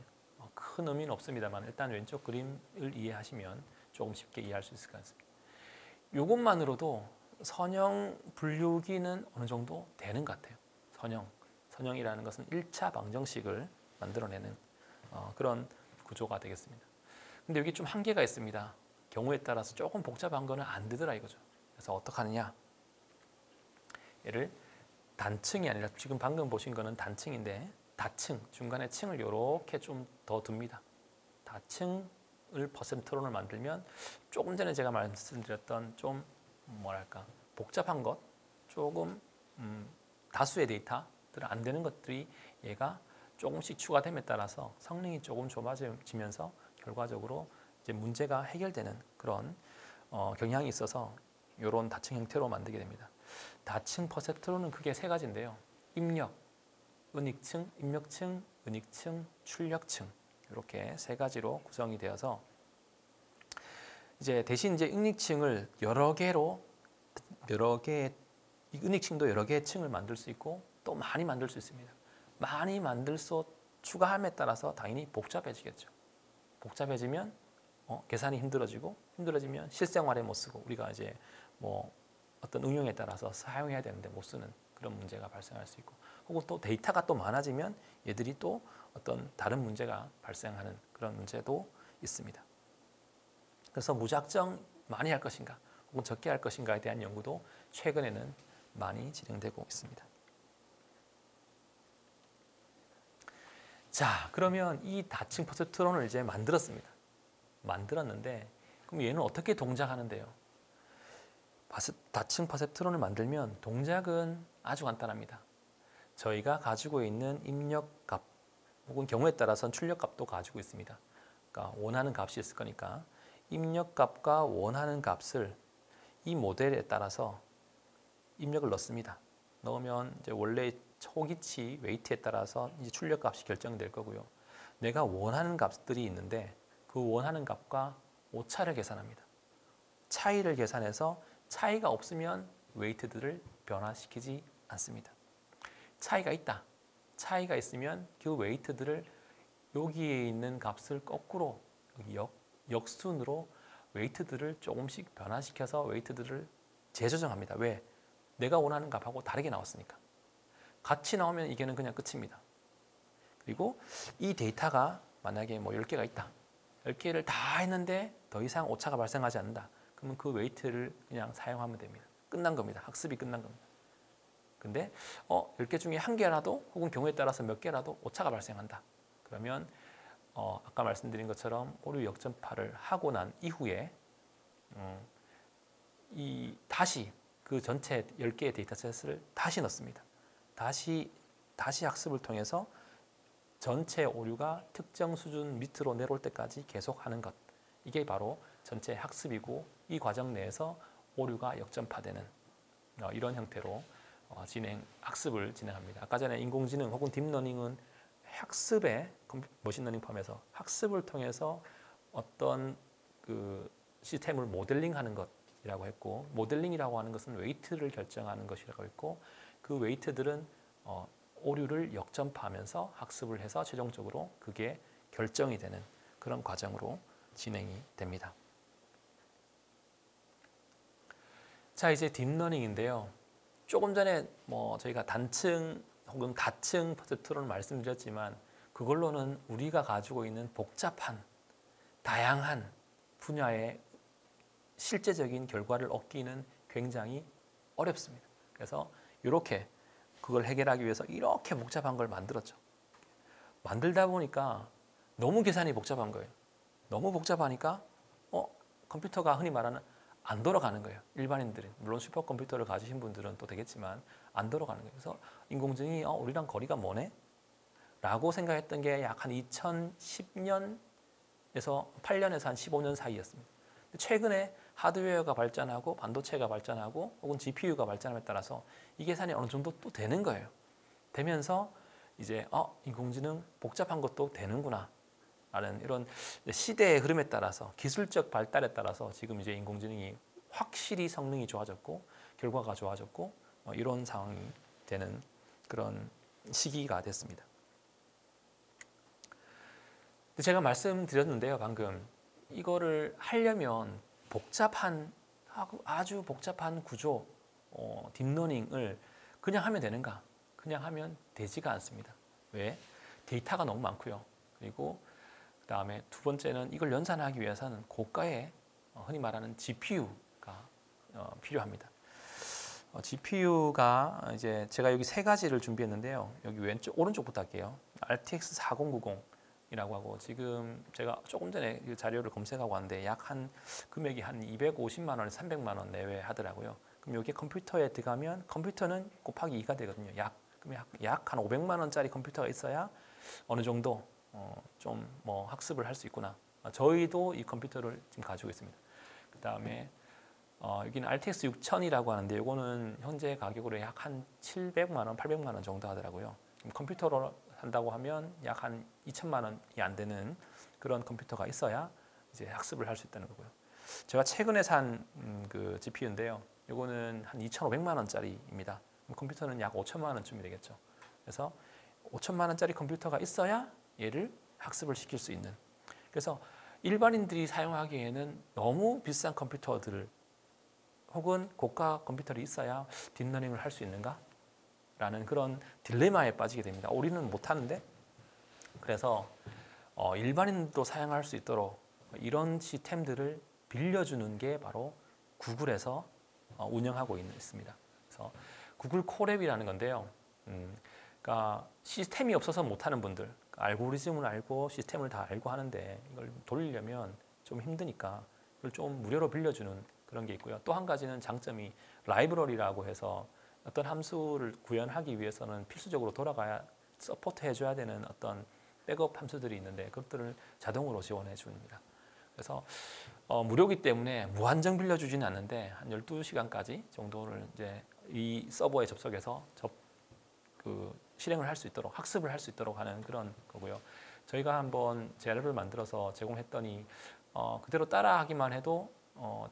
큰 의미는 없습니다만 일단 왼쪽 그림을 이해하시면 조금 쉽게 이해할 수 있을 것 같습니다. 요것만으로도 선형 분류기는 어느 정도 되는 것 같아요. 선형이라는 것은 1차 방정식을 만들어내는 그런 구조가 되겠습니다. 근데 여기 좀 한계가 있습니다. 경우에 따라서 조금 복잡한 거는 안 되더라 이거죠. 그래서 어떻게 하느냐? 얘를 단층이 아니라 지금 방금 보신 거는 단층인데 다층, 중간에 층을 이렇게 좀 더 둡니다. 다층을 퍼센트론을 만들면 조금 전에 제가 말씀드렸던 좀 복잡한 것, 조금 다수의 데이터들 안 되는 것들이 얘가 조금씩 추가됨에 따라서 성능이 조금 좁아지면서 결과적으로 이제 문제가 해결되는 그런 경향이 있어서 이런 다층 형태로 만들게 됩니다. 다층 퍼셉트론은 크게 세 가지인데요. 입력, 은익층, 입력층, 은익층, 출력층 이렇게 세 가지로 구성이 되어서 이제 대신 이제 은익층을 여러 개의 은익층도 여러 개의 층을 만들 수 있고 또 많이 만들 수 있습니다. 많이 추가함에 따라서 당연히 복잡해지겠죠. 복잡해지면 계산이 힘들어지면 실생활에 못 쓰고 우리가 이제 어떤 응용에 따라서 사용해야 되는데 못 쓰는 그런 문제가 발생할 수 있고 혹은 또 데이터가 또 많아지면 얘들이 또 어떤 다른 문제가 발생하는 그런 문제도 있습니다. 그래서 무작정 많이 할 것인가 혹은 적게 할 것인가에 대한 연구도 최근에는 많이 진행되고 있습니다. 자, 그러면 이 다층 퍼셉트론을 이제 만들었는데 그럼 얘는 어떻게 동작하는데요? 다층 퍼셉트론을 만들면 동작은 아주 간단합니다. 저희가 가지고 있는 입력값 혹은 경우에 따라서는 출력값도 가지고 있습니다. 그러니까 원하는 값이 있을 거니까 입력값과 원하는 값을 이 모델에 따라서 입력을 넣습니다. 넣으면 이제 원래 초기치 웨이트에 따라서 이제 출력값이 결정될 거고요. 내가 원하는 값들이 있는데 그 원하는 값과 오차를 계산합니다. 차이를 계산해서 차이가 없으면 웨이트들을 변화시키지 않습니다. 차이가 있다. 차이가 있으면 그 웨이트들을 여기에 있는 값을 거꾸로 역순으로 웨이트들을 조금씩 변화시켜서 웨이트들을 재조정합니다. 왜? 내가 원하는 값하고 다르게 나왔으니까. 같이 나오면 이게는 그냥 끝입니다. 그리고 이 데이터가 만약에 10개가 있다. 10개를 다 했는데 더 이상 오차가 발생하지 않는다. 그러면 그 웨이트를 그냥 사용하면 됩니다. 끝난 겁니다. 학습이 끝난 겁니다. 근데 10개 중에 한 개라도 혹은 경우에 따라서 몇 개라도 오차가 발생한다. 그러면 아까 말씀드린 것처럼 오류 역전파를 하고 난 이후에 다시 그 전체 10개의 데이터셋을 다시 넣습니다. 다시 학습을 통해서 전체 오류가 특정 수준 밑으로 내려올 때까지 계속하는 것. 이게 바로 전체 학습이고 이 과정 내에서 오류가 역전파되는 이런 형태로 학습을 진행합니다. 아까 전에 인공지능 혹은 딥러닝은 학습에 머신러닝 포함해서 학습을 통해서 어떤 그 시스템을 모델링하는 것이라고 했고, 모델링이라고 하는 것은 웨이트를 결정하는 것이라고 했고, 그 웨이트들은 오류를 역전파하면서 학습을 해서 최종적으로 그게 결정이 되는 그런 과정으로 진행이 됩니다. 자, 이제 딥러닝인데요. 조금 전에 저희가 단층 혹은 다층 퍼셉트론을 말씀드렸지만, 그걸로는 우리가 가지고 있는 복잡한 다양한 분야의 실제적인 결과를 얻기는 굉장히 어렵습니다. 그래서 이렇게 그걸 해결하기 위해서 이렇게 복잡한 걸 만들었죠. 만들다 보니까 너무 계산이 복잡한 거예요. 너무 복잡하니까 컴퓨터가 흔히 말하는 안 돌아가는 거예요. 일반인들은. 물론 슈퍼컴퓨터를 가지신 분들은 또 되겠지만 안 돌아가는 거예요. 그래서 인공지능이 우리랑 거리가 머네? 라고 생각했던 게 약 한 2010년에서 8년에서 한 15년 사이였습니다. 최근에 하드웨어가 발전하고 반도체가 발전하고 혹은 GPU가 발전함에 따라서 이 계산이 어느 정도 또 되는 거예요. 되면서 이제 인공지능 복잡한 것도 되는구나 라는 이런 시대의 흐름에 따라서, 기술적 발달에 따라서 지금 이제 인공지능이 확실히 성능이 좋아졌고 결과가 좋아졌고 이런 상황이 되는 그런 시기가 됐습니다. 제가 말씀드렸는데요, 방금 이거를 하려면 아주 복잡한 구조, 딥러닝을 그냥 하면 되는가? 그냥 하면 되지가 않습니다. 왜? 데이터가 너무 많고요. 그리고 그 다음에 두 번째는 이걸 연산하기 위해서는 고가의 흔히 말하는 GPU가 필요합니다. GPU가 이제 제가 여기 세 가지를 준비했는데요. 여기 오른쪽부터 할게요. RTX 4090이라고 하고, 지금 제가 조금 전에 그 자료를 검색하고 왔는데 약 한 금액이 한 250만 원, 300만 원 내외 하더라고요. 그럼 여기 컴퓨터에 들어가면 컴퓨터는 곱하기 2가 되거든요. 약 한 500만 원짜리 컴퓨터가 있어야 어느 정도 좀 학습을 할 수 있구나. 저희도 이 컴퓨터를 지금 가지고 있습니다. 그 다음에 여기는 RTX 6000이라고 하는데 이거는 현재 가격으로 약 한 700만 원, 800만 원 정도 하더라고요. 컴퓨터로 한다고 하면 약 한 2천만 원이 안 되는 그런 컴퓨터가 있어야 이제 학습을 할 수 있다는 거고요. 제가 최근에 산 그 GPU인데요. 이거는 한 2,500만 원짜리입니다. 컴퓨터는 약 5천만 원쯤이 되겠죠. 그래서 5천만 원짜리 컴퓨터가 있어야 얘를 학습을 시킬 수 있는. 그래서 일반인들이 사용하기에는 너무 비싼 컴퓨터들 혹은 고가 컴퓨터를 있어야 딥러닝을 할 수 있는가? 라는 그런 딜레마에 빠지게 됩니다. 우리는 못하는데? 그래서 일반인도 사용할 수 있도록 이런 시스템들을 빌려주는 게 바로 구글에서 운영하고 있습니다. 그래서 구글 콜앱이라는 건데요. 그러니까 시스템이 없어서 못하는 분들, 알고리즘을 알고 시스템을 다 알고 하는데 이걸 돌리려면 좀 힘드니까 이걸 좀 무료로 빌려주는 그런 게 있고요. 또 한 가지는 장점이 라이브러리라고 해서 어떤 함수를 구현하기 위해서는 필수적으로 돌아가야 서포트 해줘야 되는 어떤 백업 함수들이 있는데 그것들을 자동으로 지원해 줍니다. 그래서 무료이기 때문에 무한정 빌려주지는 않는데 한 12시간까지 정도를 이제 이 서버에 접속해서 실행을 할 수 있도록, 학습을 할 수 있도록 하는 그런 거고요. 저희가 한번 젤을 만들어서 제공했더니 그대로 따라하기만 해도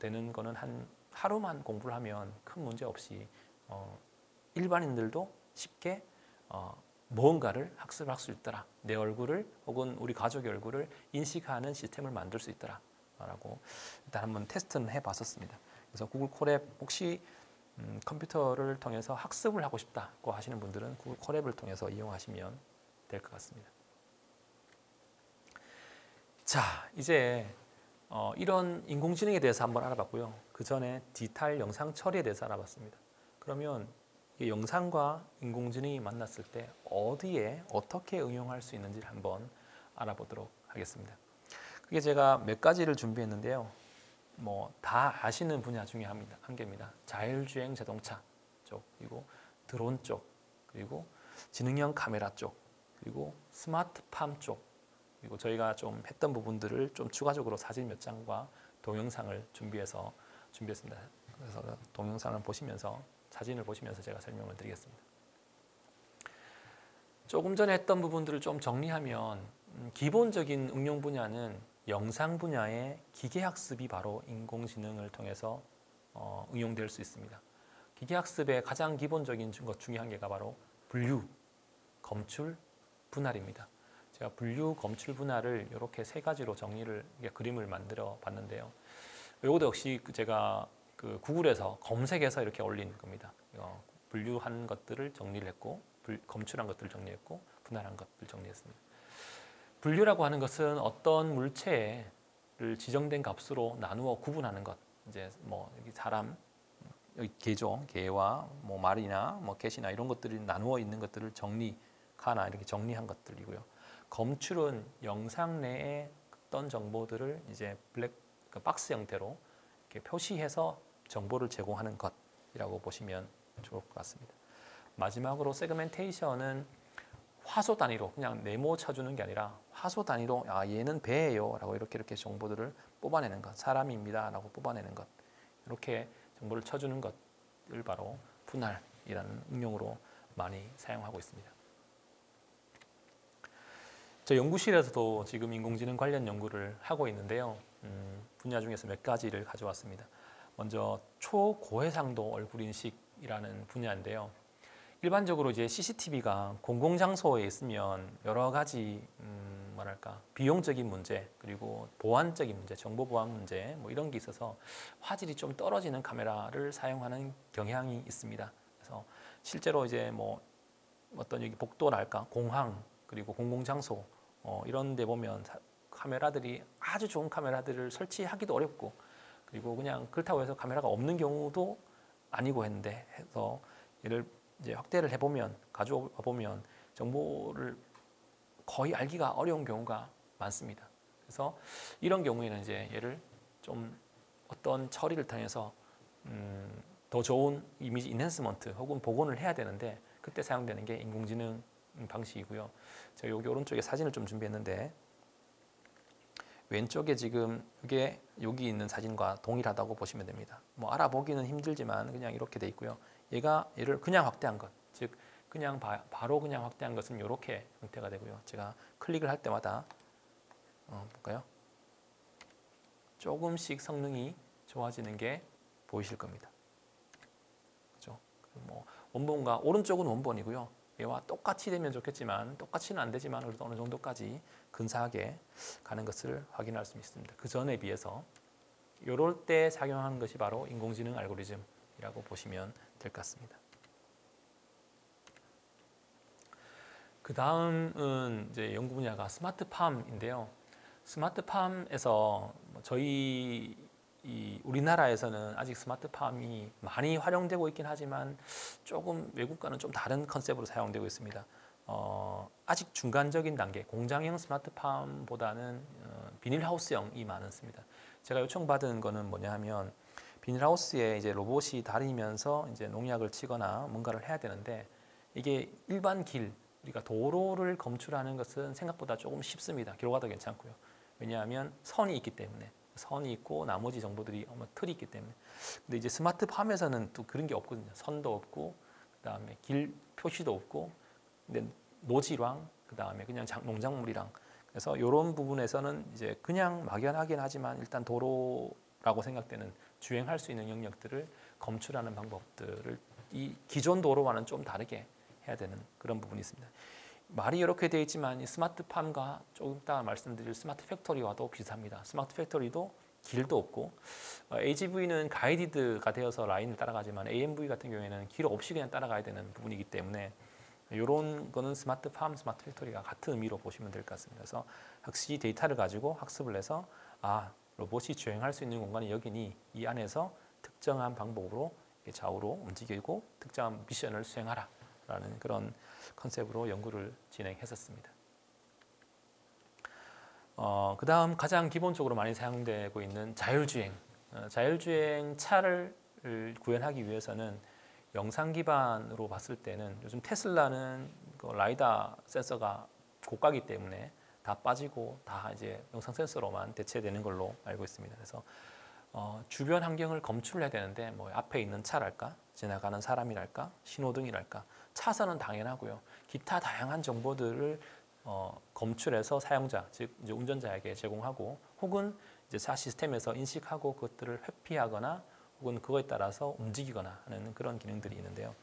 되는 거는 한 하루만 공부를 하면 큰 문제 없이 일반인들도 쉽게 무언가를 학습할 수 있더라. 내 얼굴을 혹은 우리 가족의 얼굴을 인식하는 시스템을 만들 수 있더라. 라고 일단 한번 테스트는 해봤었습니다. 그래서 구글 콜앱 혹시 컴퓨터를 통해서 학습을 하고 싶다고 하시는 분들은 구글 콜앱을 통해서 이용하시면 될 것 같습니다. 자, 이제 이런 인공지능에 대해서 한번 알아봤고요. 그 전에 디지털 영상 처리에 대해서 알아봤습니다. 그러면 이 영상과 인공지능이 만났을 때 어디에 어떻게 응용할 수 있는지를 한번 알아보도록 하겠습니다. 그게 제가 몇 가지를 준비했는데요. 다 아시는 분야 중에 한 개입니다. 자율주행 자동차 쪽, 그리고 드론 쪽, 그리고 지능형 카메라 쪽, 그리고 스마트팜 쪽, 그리고 저희가 좀 했던 부분들을 좀 추가적으로 사진 몇 장과 동영상을 준비했습니다. 그래서 동영상을 보시면서 사진을 보시면서 제가 설명을 드리겠습니다. 조금 전에 했던 부분들을 좀 정리하면 기본적인 응용 분야는 영상 분야의 기계학습이 바로 인공지능을 통해서 응용될 수 있습니다. 기계학습의 가장 기본적인 것 중에 한 개가 바로 분류, 검출, 분할입니다. 제가 분류, 검출, 분할을 이렇게 세 가지로 정리를 그림을 만들어 봤는데요. 이것도 역시 제가 그 구글에서 검색해서 이렇게 올린 겁니다. 분류한 것들을 정리를 했고, 검출한 것들을 정리했고, 분할한 것들을 정리했습니다. 분류라고 하는 것은 어떤 물체를 지정된 값으로 나누어 구분하는 것. 이제 뭐 여기 사람, 여기 개죠, 개와 뭐 말이나 뭐 캣이나 이런 것들이 나누어 있는 것들을 칸나 이렇게 정리한 것들이고요. 검출은 영상 내에 어떤 정보들을 이제 박스 형태로 이렇게 표시해서 정보를 제공하는 것이라고 보시면 좋을 것 같습니다. 마지막으로 세그멘테이션은 화소 단위로 그냥 네모 쳐주는 게 아니라 화소 단위로 얘는 배예요 라고 이렇게 정보들을 뽑아내는 것, 사람입니다 라고 뽑아내는 것, 이렇게 정보를 쳐주는 것을 바로 분할이라는 응용으로 많이 사용하고 있습니다. 저 연구실에서도 지금 인공지능 관련 연구를 하고 있는데요. 분야 중에서 몇 가지를 가져왔습니다. 먼저 초고해상도 얼굴 인식이라는 분야인데요. 일반적으로 이제 CCTV가 공공장소에 있으면 여러 가지 비용적인 문제, 그리고 보안적인 문제, 정보 보안 문제 뭐 이런 게 있어서 화질이 좀 떨어지는 카메라를 사용하는 경향이 있습니다. 그래서 실제로 이제 뭐 어떤 여기 복도랄까 공항 그리고 공공장소 이런 데 보면 카메라들이 아주 좋은 카메라들을 설치하기도 어렵고, 그리고 그냥 그렇다고 해서 카메라가 없는 경우도 아니고 했는데 해서 얘를 이제 확대를 해보면, 가져와 보면 정보를 거의 알기가 어려운 경우가 많습니다. 그래서 이런 경우에는 이제 얘를 좀 어떤 처리를 통해서 더 좋은 이미지 인핸스먼트 혹은 복원을 해야 되는데, 그때 사용되는 게 인공지능 방식이고요. 제가 여기 오른쪽에 사진을 좀 준비했는데, 왼쪽에 지금 이게 여기 있는 사진과 동일하다고 보시면 됩니다. 뭐 알아보기는 힘들지만 그냥 이렇게 돼 있고요. 얘를 그냥 확대한 것, 즉 그냥 바로 그냥 확대한 것은 이렇게 형태가 되고요. 제가 클릭을 할 때마다 볼까요? 조금씩 성능이 좋아지는 게 보이실 겁니다. 그렇죠? 뭐 원본과 오른쪽은 원본이고요. 얘와 똑같이 되면 좋겠지만 똑같이는 안 되지만 그래도 어느 정도까지 근사하게 가는 것을 확인할 수 있습니다. 그 전에 비해서 이럴 때 작용하는 것이 바로 인공지능 알고리즘이라고 보시면 될 것 같습니다. 그 다음은 이제 연구 분야가 스마트팜인데요. 스마트팜에서 저희 우리나라에서는 아직 스마트팜이 많이 활용되고 있긴 하지만 조금 외국과는 좀 다른 컨셉으로 사용되고 있습니다. 아직 중간적인 단계, 공장형 스마트팜보다는 비닐하우스형이 많습니다. 제가 요청받은 거는 뭐냐 하면, 비닐하우스에 이제 로봇이 다니면서 이제 농약을 치거나 뭔가를 해야 되는데, 이게 일반 우리가 도로를 검출하는 것은 생각보다 조금 쉽습니다. 기록화도 괜찮고요. 왜냐하면 선이 있기 때문에, 선이 있고 나머지 정보들이 틀이 있기 때문에. 근데 이제 스마트팜에서는 또 그런 게 없거든요. 선도 없고, 그다음에 길 표시도 없고, 근데 노지랑 그다음에 그냥 농작물이랑, 그래서 이런 부분에서는 이제 그냥 막연하긴 하지만 일단 도로라고 생각되는 주행할 수 있는 영역들을 검출하는 방법들을 이 기존 도로와는 좀 다르게 해야 되는 그런 부분이 있습니다. 말이 이렇게 되어 있지만 이 스마트팜과 조금 이따 말씀드릴 스마트 팩토리와도 비슷합니다. 스마트 팩토리도 길도 없고, AGV는 가이디드가 되어서 라인을 따라가지만 AMV 같은 경우에는 길 없이 그냥 따라가야 되는 부분이기 때문에 이런 거는 스마트팜, 스마트 팩토리가 같은 의미로 보시면 될 것 같습니다. 그래서 확실히 데이터를 가지고 학습을 해서 로봇이 주행할 수 있는 공간이 여기니 이 안에서 특정한 방법으로 좌우로 움직이고 특정한 미션을 수행하라 라는 그런 컨셉으로 연구를 진행했었습니다. 그 다음 가장 기본적으로 많이 사용되고 있는 자율주행. 자율주행 차를 구현하기 위해서는 영상 기반으로 봤을 때는 요즘 테슬라는 그 라이다 센서가 고가기 때문에 다 빠지고 다 이제 영상 센서로만 대체되는 걸로 알고 있습니다. 그래서 주변 환경을 검출을 해야 되는데 뭐 앞에 있는 차랄까, 지나가는 사람이랄까, 신호등이랄까, 차선은 당연하고요. 기타 다양한 정보들을 검출해서 사용자, 즉 이제 운전자에게 제공하고, 혹은 이제 차 시스템에서 인식하고 그것들을 회피하거나 혹은 그거에 따라서 움직이거나 하는 그런 기능들이 있는데요.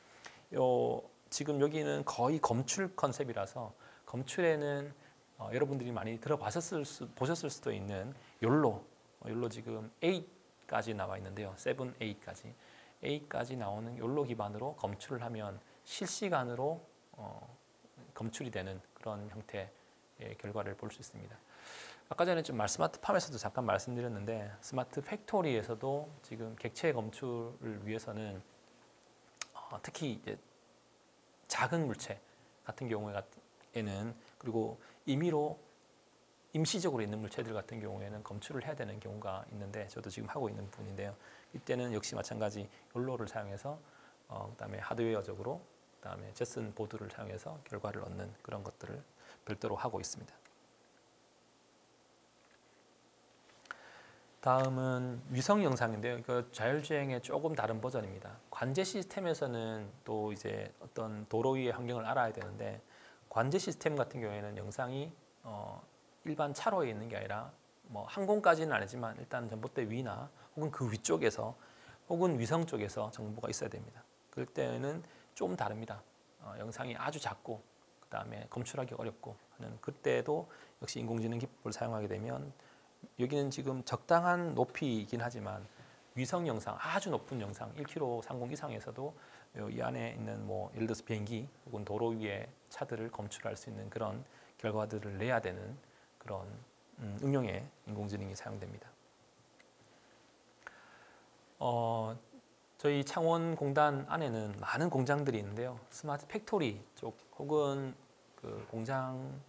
지금 여기는 거의 검출 컨셉이라서, 검출에는 여러분들이 많이 보셨을 수도 있는 욜로 지금 8까지 나와 있는데요. 7, 8까지. 8까지 나오는 욜로 기반으로 검출을 하면 실시간으로 검출이 되는 그런 형태의 결과를 볼 수 있습니다. 아까 전에 좀 스마트 팜에서도 잠깐 말씀드렸는데, 스마트 팩토리에서도 지금 객체 검출을 위해서는 특히 이제 작은 물체 같은 경우에는, 그리고 임시적으로 있는 물체들 같은 경우에는 검출을 해야 되는 경우가 있는데, 저도 지금 하고 있는 부분인데요. 이때는 역시 마찬가지 욜로를 사용해서 그다음에 하드웨어적으로, 그다음에 제슨 보드를 사용해서 결과를 얻는 그런 것들을 별도로 하고 있습니다. 다음은 위성 영상인데요. 이거 자율주행의 조금 다른 버전입니다. 관제 시스템에서는 또 이제 어떤 도로 위의 환경을 알아야 되는데, 관제 시스템 같은 경우에는 영상이 일반 차로에 있는 게 아니라 뭐 항공까지는 아니지만 일단 전봇대 위나 혹은 그 위쪽에서 혹은 위성 쪽에서 정보가 있어야 됩니다. 그럴 때는 좀 다릅니다. 영상이 아주 작고 그다음에 검출하기 어렵고 하는, 그때도 역시 인공지능 기법을 사용하게 되면, 여기는 지금 적당한 높이이긴 하지만 위성 영상, 아주 높은 영상 1km 상공 이상에서도 이 안에 있는 뭐 예를 들어서 비행기 혹은 도로 위에 차들을 검출할 수 있는 그런 결과들을 내야 되는 그런 응용에 인공지능이 사용됩니다. 저희 창원공단 안에는 많은 공장들이 있는데요. 스마트 팩토리 쪽 혹은 그 공장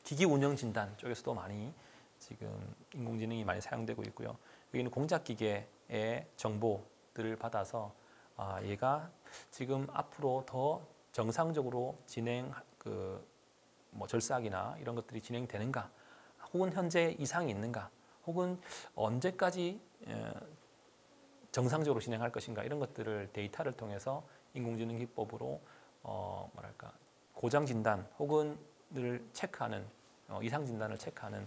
기기 운영 진단 쪽에서도 많이 지금 인공지능이 많이 사용되고 있고요. 여기는 공작 기계의 정보들을 받아서 얘가 지금 앞으로 더 정상적으로 뭐 절삭이나 이런 것들이 진행되는가, 혹은 현재 이상이 있는가, 혹은 언제까지 정상적으로 진행할 것인가, 이런 것들을 데이터를 통해서 인공지능 기법으로 고장 진단 혹은을 체크하는, 이상 진단을 체크하는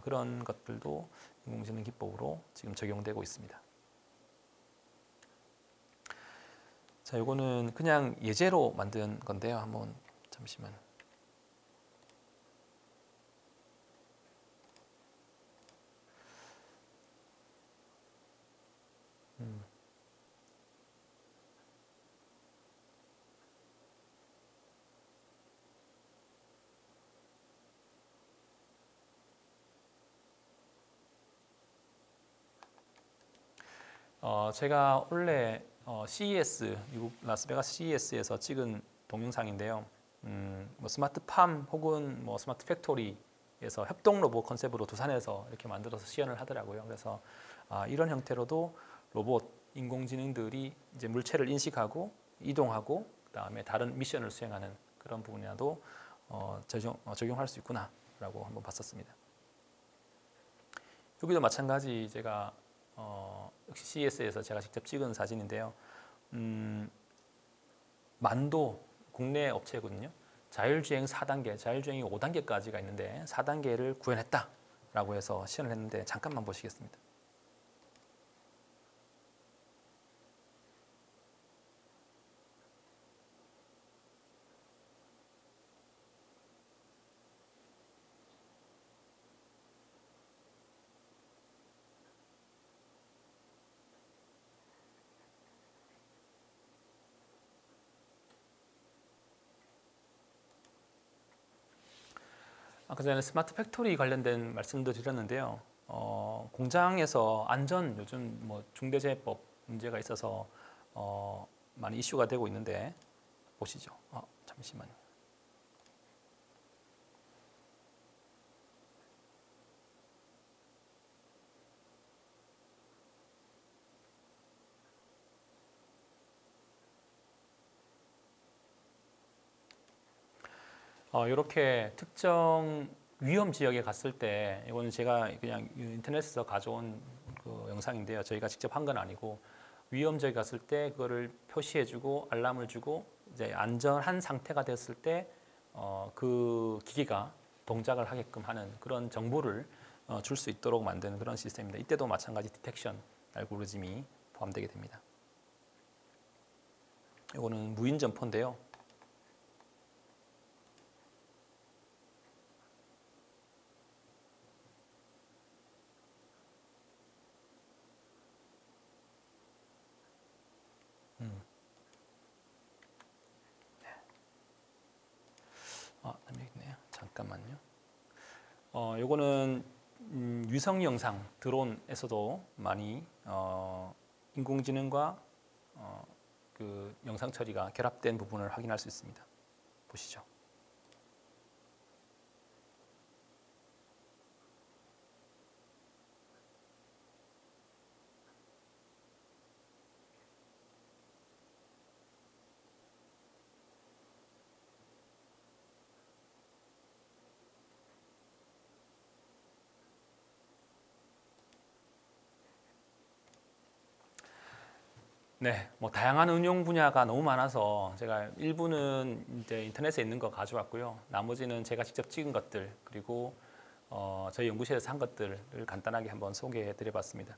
그런 것들도 인공지능 기법으로 지금 적용되고 있습니다. 자, 이거는 그냥 예제로 만든 건데요. 한번 잠시만. 제가 원래 CES, 미국 라스베가스 CES에서 찍은 동영상인데요. 뭐 스마트 팜 혹은 뭐 스마트 팩토리에서 협동 로봇 컨셉으로 두산에서 이렇게 만들어서 시연을 하더라고요. 그래서 이런 형태로도 로봇, 인공지능들이 이제 물체를 인식하고 이동하고 그다음에 다른 미션을 수행하는 그런 부분이라도 적용할 수 있구나라고 한번 봤었습니다. 여기도 마찬가지 제가 역시 CES에서 제가 직접 찍은 사진인데요. 만도 국내 업체거든요. 자율주행 4단계, 자율주행이 5단계까지가 있는데 4단계를 구현했다라고 해서 시연을 했는데, 잠깐만 보시겠습니다. 아까 전에 스마트 팩토리 관련된 말씀도 드렸는데요. 공장에서 안전, 요즘 뭐 중대재해법 문제가 있어서 많이 이슈가 되고 있는데, 보시죠. 잠시만요. 이렇게 특정 위험 지역에 갔을 때, 이거는 제가 그냥 인터넷에서 가져온 그 영상인데요. 저희가 직접 한 건 아니고 위험지역에 갔을 때 그거를 표시해주고 알람을 주고 이제 안전한 상태가 됐을 때 그 기기가 동작을 하게끔 하는 그런 정보를 줄 수 있도록 만드는 그런 시스템입니다. 이때도 마찬가지 디텍션 알고리즘이 포함되게 됩니다. 이거는 무인 점퍼인데요. 여기 있네요. 잠깐만요. 요거는 위성 영상 드론에서도 많이 인공지능과 그 영상 처리가 결합된 부분을 확인할 수 있습니다. 보시죠. 네, 뭐 다양한 응용 분야가 너무 많아서 제가 일부는 이제 인터넷에 있는 거 가져왔고요. 나머지는 제가 직접 찍은 것들 그리고 저희 연구실에서 한 것들을 간단하게 한번 소개해 드려봤습니다.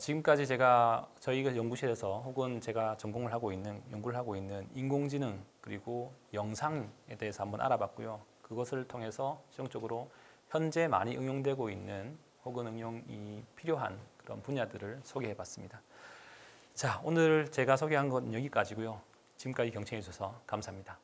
지금까지 제가 저희 연구실에서 혹은 제가 전공을 하고 있는 연구를 하고 있는 인공지능 그리고 영상에 대해서 한번 알아봤고요. 그것을 통해서 최종적으로 현재 많이 응용되고 있는 혹은 응용이 필요한 그런 분야들을 소개해 봤습니다. 자, 오늘 제가 소개한 건 여기까지고요. 지금까지 경청해 주셔서 감사합니다.